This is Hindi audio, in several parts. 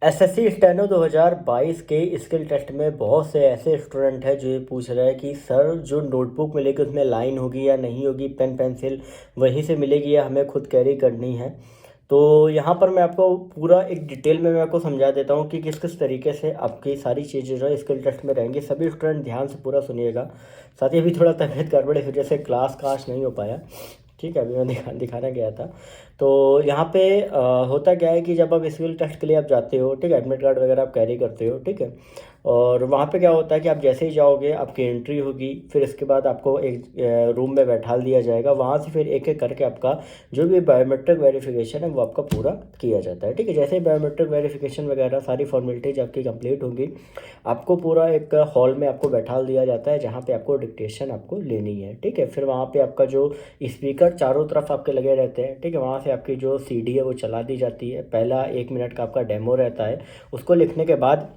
एसएससी स्टेनो 2022 के स्किल टेस्ट में बहुत से ऐसे स्टूडेंट हैं जो ये पूछ रहे हैं कि सर जो नोटबुक मिलेगी उसमें लाइन होगी या नहीं होगी, पेन पेंसिल वहीं से मिलेगी या हमें खुद कैरी करनी है। तो यहाँ पर मैं आपको पूरा एक डिटेल में मैं आपको समझा देता हूँ कि किस किस तरीके से आपकी सारी चीज़ें जो है स्किल टेस्ट में रहेंगी। सभी स्टूडेंट ध्यान से पूरा सुनिएगा। साथ ही अभी थोड़ा तबीयत गड़बड़ है, जैसे क्लास काश नहीं हो पाया। ठीक है, अभी मैं दिखाना गया था। तो यहाँ पे होता क्या है कि जब आप स्किल टेस्ट के लिए आप जाते हो, ठीक है, एडमिट कार्ड वगैरह आप कैरी करते हो, ठीक है। और वहाँ पे क्या होता है कि आप जैसे ही जाओगे आपकी एंट्री होगी, फिर इसके बाद आपको एक रूम में बैठा दिया जाएगा। वहाँ से फिर एक एक करके आपका जो भी बायोमेट्रिक वेरिफिकेशन है वो आपका पूरा किया जाता है, ठीक है। जैसे ही बायोमेट्रिक वेरिफिकेशन वगैरह सारी फॉर्मेलिटीज आपकी कंप्लीट होंगी, आपको पूरा एक हॉल में आपको बैठा दिया जाता है जहाँ पे आपको डिक्टेशन आपको लेनी है, ठीक है। फिर वहाँ पे आपका जो स्पीकर चारों तरफ आपके लगे रहते हैं, ठीक है। वहाँ से आपकी जो सीडी है वो चला दी जाती है। पहला 1 मिनट का आपका डेमो रहता है, उसको लिखने के बाद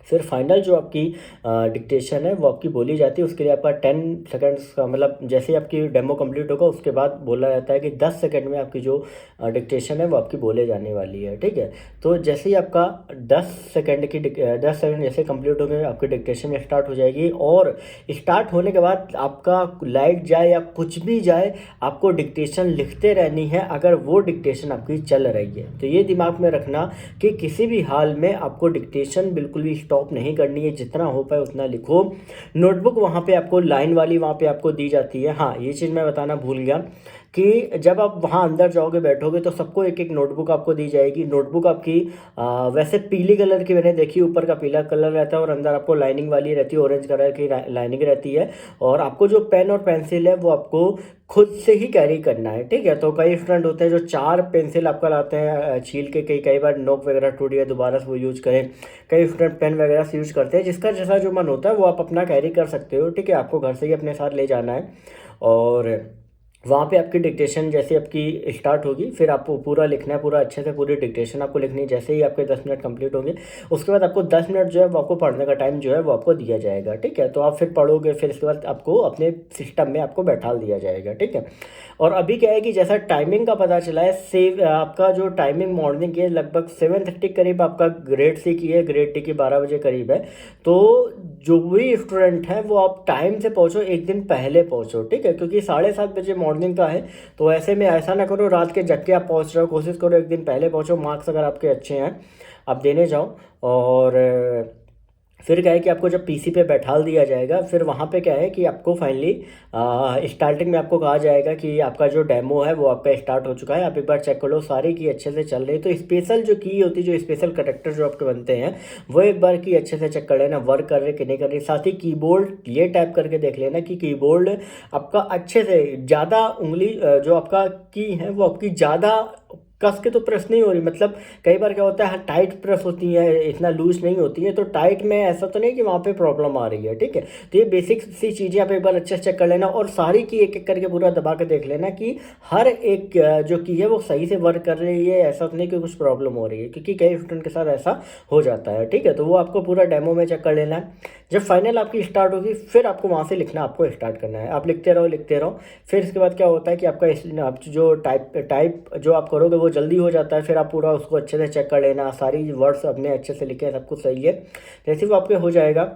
फिर फाइनल जो आपकी डिक्टेशन है वो आपकी बोली जाती है। उसके लिए आपका 10 सेकंड्स का, मतलब जैसे ही आपकी डेमो कंप्लीट होगा उसके बाद बोला जाता है कि 10 सेकंड में आपकी जो डिक्टेशन है वो आपकी बोले जाने वाली है, ठीक है। तो जैसे ही आपका 10 सेकंड जैसे कंप्लीट हो गए आपकी डिक्टेशन स्टार्ट हो जाएगी। और स्टार्ट होने के बाद आपका लाइट जाए या कुछ भी जाए, आपको डिक्टेशन लिखते रहनी है अगर वो डिक्टेशन आपकी चल रही है। तो ये दिमाग में रखना कि किसी भी हाल में आपको डिक्टेशन बिल्कुल भी स्टॉप नहीं करनी है, जितना हो पाए उतना लिखो। नोटबुक वहाँ पे आपको लाइन वाली वहाँ पे आपको दी जाती है। हाँ, ये चीज़ मैं बताना भूल गया कि जब आप वहाँ अंदर जाओगे बैठोगे तो सबको एक एक नोटबुक आपको दी जाएगी। नोटबुक आपकी वैसे पीली कलर की मैंने देखी, ऊपर का पीला कलर रहता है और अंदर आपको लाइनिंग वाली रहती है, ऑरेंज कलर की लाइनिंग रहती है। और आपको जो पेन और पेंसिल है वो आपको खुद से ही कैरी करना है, ठीक है। तो कई स्टूडेंट होते हैं जो 4 पेंसिल आपका लाते हैं छील के, कई कई बार नोक वगैरह टूट गया दोबारा से वो यूज करें। कई स्टूडेंट पेन वगैरह से यूज करते हैं। जिसका जैसा जो मन होता है वो आप अपना कैरी कर सकते हो, ठीक है। आपको घर से ही अपने साथ ले जाना है। और वहाँ पे आपकी डिक्टेशन जैसे आपकी स्टार्ट होगी, फिर आपको पूरा लिखना है, पूरा अच्छे से पूरी डिक्टेशन आपको लिखनी है। जैसे ही आपके 10 मिनट कंप्लीट होंगे उसके बाद आपको 10 मिनट जो है वो आपको पढ़ने का टाइम जो है वो आपको दिया जाएगा, ठीक है। तो आप फिर पढ़ोगे, फिर इसके बाद आपको अपने सिस्टम में आपको बैठा दिया जाएगा, ठीक है। और अभी क्या है कि जैसा टाइमिंग का पता चला है, सेव आपका जो टाइमिंग मॉर्निंग की है लगभग 7:30 करीब आपका ग्रेड सी की है, ग्रेड डी की 12 बजे करीब है। तो जो भी स्टूडेंट है वो आप टाइम से पहुंचो, एक दिन पहले पहुंचो, ठीक है। क्योंकि 7:30 बजे मॉर्निंग का है। तो ऐसे में ऐसा ना करो रात के जग के आप पहुंच रहे हो, कोशिश करो एक दिन पहले पहुंचो। मार्क्स अगर आपके अच्छे हैं आप देने जाओ। और फिर क्या है कि आपको जब पीसी पे बैठा दिया जाएगा, फिर वहाँ पे क्या है कि आपको फाइनली स्टार्टिंग में आपको कहा जाएगा कि आपका जो डेमो है वो आपका स्टार्ट हो चुका है, आप एक बार चेक कर लो सारी की अच्छे से चल रही है। तो स्पेशल जो की होती है, जो स्पेशल करेक्टर जो आपके बनते हैं, वो एक बार की अच्छे से चेक कर लेना वर्क कर रहे कि नहीं कर रही। साथ ही कीबोर्ड ये टाइप करके देख लेना कि कीबोर्ड आपका अच्छे से, ज़्यादा उंगली जो आपका की है वो आपकी ज़्यादा कस के तो प्रेस नहीं हो रही। मतलब कई बार क्या होता है टाइट प्रेस होती है, इतना लूज नहीं होती है। तो टाइट में ऐसा तो नहीं कि वहाँ पे प्रॉब्लम आ रही है, ठीक है। तो ये बेसिक सी चीज़ें आप एक बार अच्छे से चेक कर लेना और सारी की एक एक करके पूरा दबा के देख लेना कि हर एक जो की है वो सही से वर्क कर रही है। ऐसा तो नहीं कि कुछ प्रॉब्लम हो रही है, क्योंकि कई स्टूडेंट के साथ ऐसा हो जाता है, ठीक है। तो वो आपको पूरा डेमो में चेक कर लेना है। जब फाइनल आपकी स्टार्ट होगी फिर आपको वहाँ से लिखना आपको स्टार्ट करना है। आप लिखते रहो लिखते रहो। फिर इसके बाद क्या होता है कि आपका आप जो टाइप जो आप करोगे वो जल्दी हो जाता है। फिर आप पूरा उसको अच्छे से चेक कर लेना, सारी वर्ड्स अपने अच्छे से लिखे, सब कुछ सही है। जैसे वो आपके हो जाएगा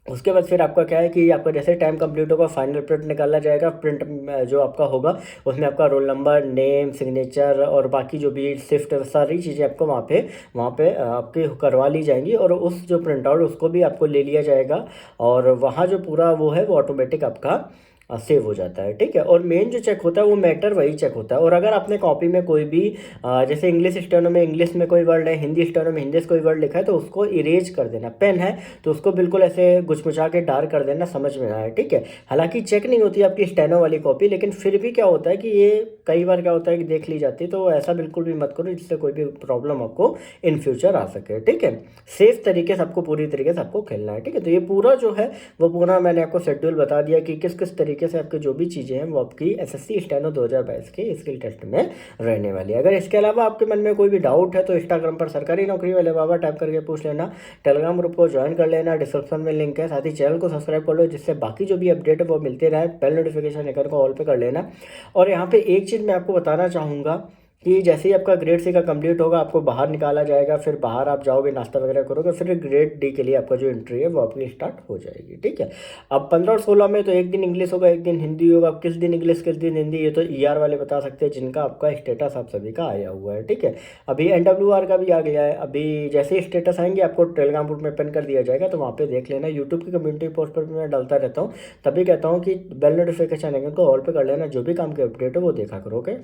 उसके बाद फिर आपका क्या है कि आपका जैसे टाइम कंप्लीट होगा फाइनल प्रिंट निकाला जाएगा। प्रिंट जो आपका होगा उसमें आपका रोल नंबर, नेम, सिग्नेचर और बाकी जो भी शिफ्ट सारी चीज़ें आपको वहाँ पे आपके करवा ली जाएंगी। और उस जो प्रिंट आउट उसको भी आपको ले लिया जाएगा। और वहाँ जो पूरा वो है वो ऑटोमेटिक आपका सेव हो जाता है, ठीक है। और मेन जो चेक होता है वो मैटर वही चेक होता है। और अगर आपने कॉपी में कोई भी जैसे इंग्लिश स्टेनो में इंग्लिश में कोई वर्ड है, हिंदी स्टेनो में हिंदी से कोई वर्ड लिखा है, तो उसको इरेज कर देना। पेन है तो उसको बिल्कुल ऐसे गुचमुचा के डार्क कर देना, समझ में आए, ठीक है। हालांकि चेक नहीं होती आपकी स्टेनो वाली कॉपी, लेकिन फिर भी क्या होता है कि ये कई बार क्या होता है कि देख ली जाती है। तो ऐसा बिल्कुल भी मत करो जिससे कोई भी प्रॉब्लम आपको इन फ्यूचर आ सके, ठीक है। सेफ तरीके से आपको पूरी तरीके से आपको खेलना है, ठीक है। तो ये पूरा जो है वो पूरा मैंने आपको शेड्यूल बता दिया कि किस किस तरीके से आपकी जो भी चीज़ें हैं वो आपकी एसएससी स्टेनो 2022 के स्किल टेस्ट में रहने वाली है। अगर इसके अलावा आपके मन में कोई भी डाउट है तो इंस्टाग्राम पर सरकारी नौकरी वाले बाबा टाइप करके पूछ लेना। टेलीग्राम ग्रुप को ज्वाइन कर लेना, डिस्क्रिप्शन में लिंक है। साथ ही चैनल को सब्सक्राइब कर लो जिससे बाकी जो भी अपडेट है वो मिलते रहे। बेल नोटिफिकेशन आइकन को ऑल पे कर लेना। और यहाँ पे एक चीज़ मैं आपको बताना चाहूँगा कि जैसे ही आपका ग्रेड सी का कंप्लीट होगा आपको बाहर निकाला जाएगा, फिर बाहर आप जाओगे, नाश्ता वगैरह करोगे, फिर ग्रेड डी के लिए आपका जो एंट्री है वो अपनी स्टार्ट हो जाएगी। ठीक है। अब 15 और 16 में तो एक दिन इंग्लिश होगा, एक दिन हिंदी होगा। किस दिन इंग्लिश किस दिन हिंदी, ये तो ईआर वाले बता सकते हैं, जिनका आपका स्टेटस आप सभी का आया हुआ है। ठीक है। अभी एनडब्ल्यूआर का भी आ गया है। अभी जैसे ही स्टेटस आएंगे आपको टेलीग्राम ग्रुप में पिन कर दिया जाएगा, तो वहाँ पे देख लेना। यूट्यूब की कम्युनिटी पोस्ट पर भी मैं डालता रहता हूँ, तभी कहता हूँ कि बेल नोटिफिकेशन है उनको ऑल पे कर लेना, जो भी काम की अपडेट है वो देखा करो। ओके।